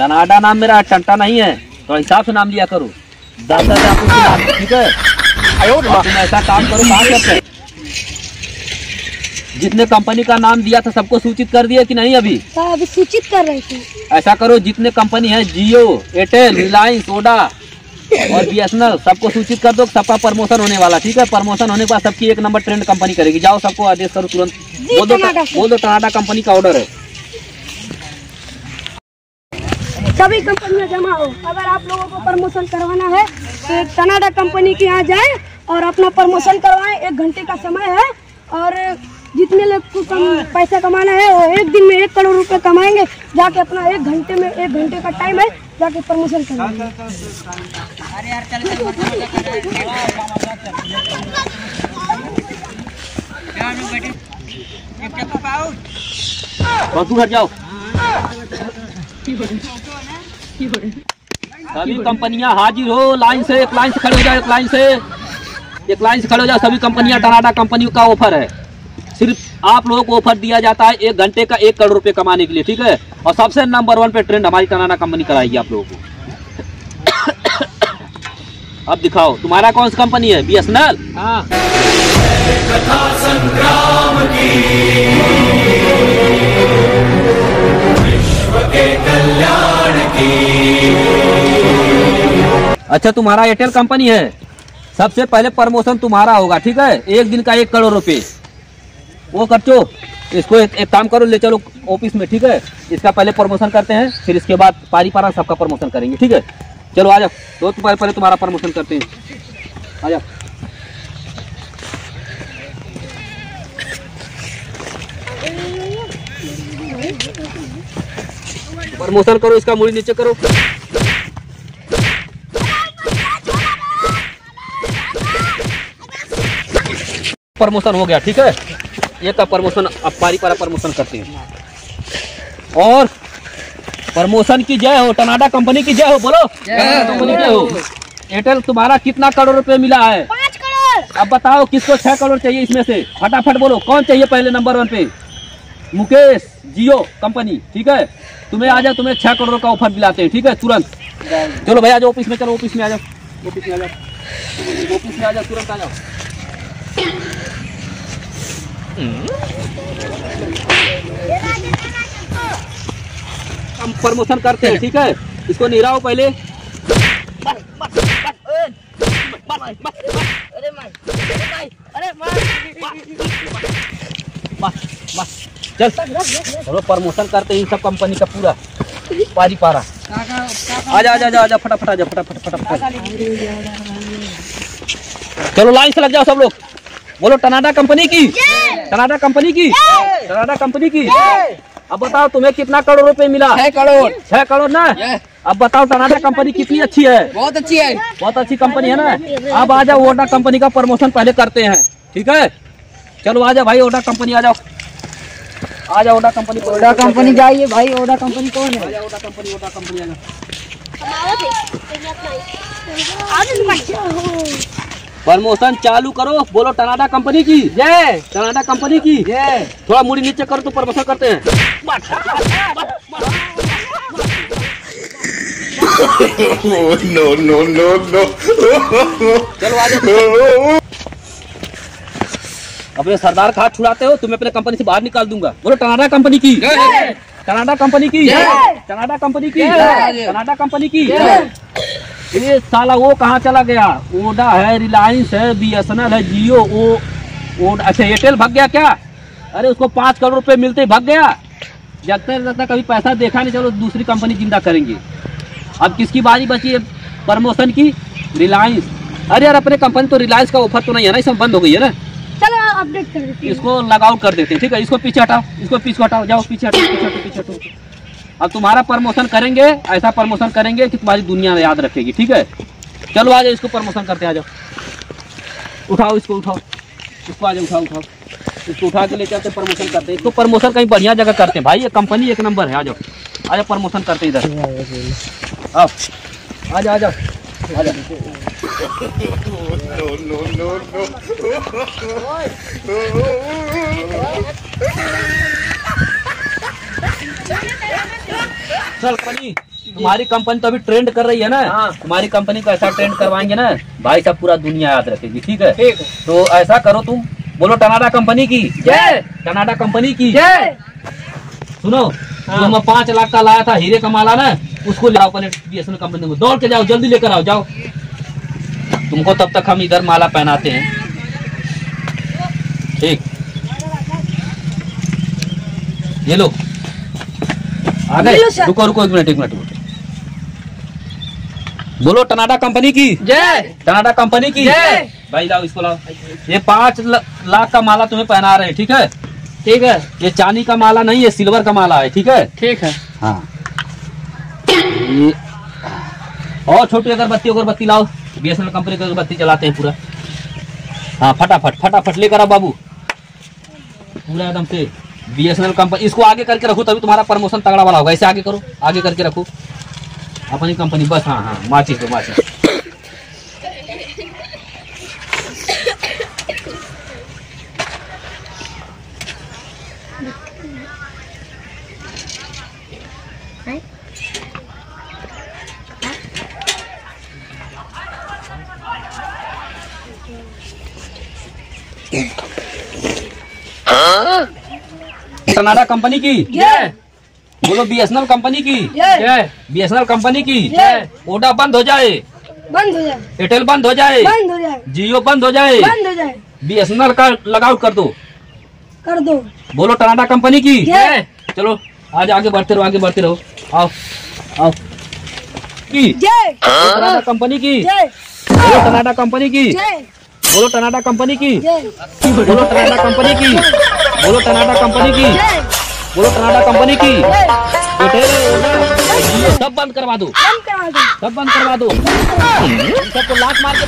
टनाडा नाम मेरा टंटा नहीं है, तो हिसाब से नाम लिया करो। 10,000 आपको, ठीक है। तुम ऐसा काम करो, कहाँ करते जितने कंपनी का नाम दिया था सबको सूचित कर दिया कि नहीं? अभी अभी सूचित कर रहे थे। ऐसा करो, जितने कंपनी है, जियो, एयरटेल, रिलायंस, ओडा और BSNL, सबको सूचित कर दो। सबका प्रमोशन होने वाला, ठीक है। प्रमोशन होने के बाद सबकी 1 नंबर ट्रेंड कंपनी करेगी। जाओ, सबको आदेश करो तुरंत। बोल दो टनाडा कंपनी का ऑर्डर है। सभी कंपनियां जमा हो। अगर आप लोगों को प्रमोशन करवाना है तो टनाडा कंपनी के यहाँ जाएं और अपना प्रमोशन करवाएं। 1 घंटे का समय है और जितने लोग को पैसा कमाना है वो 1 दिन में 1 करोड़ रुपए कमाएंगे। जाके अपना 1 घंटे में 1 घंटे का टाइम है, जाके प्रमोशन करेंगे। घर जाओ। सभी कंपनियां हाजिर हो, लाइन से, एक लाइन से खड़े हो जाओ, एक लाइन से खड़े हो जाओ। सभी कंपनियां, टनाडा कंपनी का ऑफर है। सिर्फ आप लोगों को ऑफर दिया जाता है 1 घंटे का 1 करोड़ रुपए कमाने के लिए, ठीक है। और सबसे नंबर 1 पे ट्रेंड हमारी टनाडा कंपनी कराएगी आप लोगों को। अब दिखाओ तुम्हारा कौन सी कंपनी है? BSNL। हाँ। कथा संग्राम की, विश्व के कल्याण की। अच्छा, तुम्हारा एयरटेल कंपनी है। सबसे पहले प्रमोशन तुम्हारा होगा, ठीक है। 1 दिन का 1 करोड़ रुपए वो खर्चो। इसको एक काम करो, ले चलो ऑफिस में, ठीक है। इसका पहले प्रमोशन करते हैं, फिर इसके बाद पारी पारा सबका प्रमोशन करेंगे, ठीक है। चलो आ जाओ, तो पहले तुम्हारा प्रमोशन करते हैं। आ जाओ। प्रमोशन करो, इसका मुड़ी नीचे करो। प्रमोशन हो गया, ठीक है। ये का प्रमोशन अब पारी पारा प्रमोशन करते हैं। और प्रमोशन की जय हो, टनाडा कंपनी की जय हो। बोलो कंपनी जय हो। एयरटेल तुम्हारा कितना करोड़ रुपए मिला है? 5 करोड़। अब बताओ किसको 6 करोड़ चाहिए इसमें से? फटाफट बोलो, कौन चाहिए पहले नंबर 1 पे? मुकेश, जियो कंपनी, ठीक है। तुम्हें आ जाओ, तुम्हें 6 करोड़ का ऑफर दिलाते हैं, ठीक है, तुरंत। चलो भैया, जाओ ऑफिस में, चलो ऑफिस में आ जाओ, ऑफिस में आ जाओ, ऑफिस में आ जाओ, तुरंत आ जाओ। हम प्रमोशन करते हैं, ठीक है। इसको निराओ पहले। चल चलो, प्रमोशन करते हैं इन सब कंपनी का पूरा पारी पारा। आजा आजा आजा आजा, फटाफट आजा, फटाफट फटाफट। चलो लाइन से लग जाओ सब लोग। बोलो टनाडा कंपनी की, टनाडा कंपनी की, टनाडा कंपनी की। अब बताओ तुम्हें कितना करोड़ रुपए मिला? 6 करोड़। 6 करोड़ ना? अब बताओ टनाडा कंपनी कितनी अच्छी है? बहुत अच्छी है, बहुत अच्छी कंपनी है ना। अब आ जाओ, ओडा कंपनी का प्रमोशन पहले करते हैं, ठीक है। चलो आ जाओ भाई, ओडा कंपनी आ जाओ, आ जाओ ओडा कंपनी। ओडा कंपनी जाइए भाई। ओडा कंपनी कौन है? आ जाओ ओडा कंपनी, ओडा कंपनी आ जाओ। प्रमोशन चालू करो। बोलो टनाडा कंपनी की जय, टनाडा कंपनी की जय। थोड़ा मुड़ी नीचे करो तो प्रमोशन करते हैं। No no no no. चलो आ जाओ। अपने सरदार का हाथ छुड़ाते हो, तुम्हें अपने कंपनी से बाहर निकाल दूंगा। बोलो टनाडा कंपनी की, टनाडा कंपनी की, टनाडा कंपनी की, टनाडा कंपनी की। ये साला वो कहाँ चला गया? ओडा है, रिलायंस है, BSNL है, जियो, वो अच्छा एयरटेल भाग गया क्या? अरे उसको 5 करोड़ रुपए मिलते ही भाग गया। जगता कभी पैसा देखा नहीं। चलो दूसरी कंपनी जिंदा करेंगे। अब किसकी बारी बची है प्रमोशन की? रिलायंस। अरे यार, अपने कंपनी तो रिलायंस का ऑफर तो नहीं है ना, इसमें बंद हो गई है ना। चलो अपडेट कर देते हैं। इसको लॉगआउट कर देते हैं, ठीक है। इसको पीछे हटाओ, इसको पीछे हटाओ, जाओ पीछे हटाओ, पीछे हटाओ, पीछे हटाओ। अब तुम्हारा प्रमोशन करेंगे, ऐसा प्रमोशन करेंगे कि तुम्हारी दुनिया याद रखेगी, ठीक है। चलो आ जाओ, इसको प्रमोशन करते हैं। आ जाओ, उठाओ इसको, उठाओ इसको, आ जाओ, उठाओ उठाओ इसको, उठा के ले जाते प्रमोशन करते हैं। इसको प्रमोशन कहीं बढ़िया जगह करते हैं भाई, ये कंपनी 1 नंबर है। आ जाओ, आ जाओ, प्रमोशन करते हैं इधर। आओ, आ जाओ, आ जाओ, आ जाओ। No no no. चल पनी तुम्हारी कंपनी तो अभी ट्रेंड कर रही है ना, तुम्हारी कंपनी को ऐसा ट्रेंड करवाएंगे ना भाई साहब, पूरा दुनिया याद रखेगी। ठीक है, तो ऐसा करो, तुम बोलो टनाडा कंपनी की जय, टनाडा कंपनी की जय। सुनो, जो मैं 5 लाख का लाया था हीरे का माला ना, उसको ले आओ अपने BSNL कंपनी में, दौड़ के जाओ, जल्दी लेकर आओ, जाओ। तुमको तब तक हम इधर माला पहनाते हैं। ठीक, ये लो आ गए। रुको रुको, एक मिनट रुको। बोलो टनाडा कंपनी की जय, टनाडा कंपनी की जय। भाई लाओ, इसको लाओ। ये 5 लाख का माला तुम्हें पहना रहे हैं। ठीक है, ठीक है। ये चांदी का माला नहीं है, सिल्वर का माला है। ठीक है, ठीक है। हाँ, ये और छोटी अगरबत्ती लाओ, BSNL कंपनी की अगरबत्ती जलाते हैं पूरा। हाँ, फटाफट लेकर आओ बाबू, पूरा एकदम से BSNL कंपनी। इसको आगे करके रखो, तभी तुम्हारा प्रमोशन तगड़ा वाला होगा। ऐसे आगे करो, आगे करके रखो अपनी कंपनी, बस। हाँ, माचिस दो, माचिस। टनाडा कंपनी की जय। बोलो BSNL कंपनी की जय, BSNL कंपनी की जय। ओडा बंद हो जाए, एयरटेल बंद हो जाए, जियो बंद हो जाए, BSNL का लगाउट कर दो। बोलो टनाडा कंपनी की जय। चलो आज आगे बढ़ते रहो, आओ की जय, टनाडा कंपनी की जय। बोलो टनाडा कंपनी की जय, बोलो टनाडा कंपनी की, बोलो टनाडा कंपनी की, बोलो टनाडा कंपनी की, बोलो टनाडा कंपनी की। सब बंद करवा दो, सब बंद करवा दो, सबको लात मार के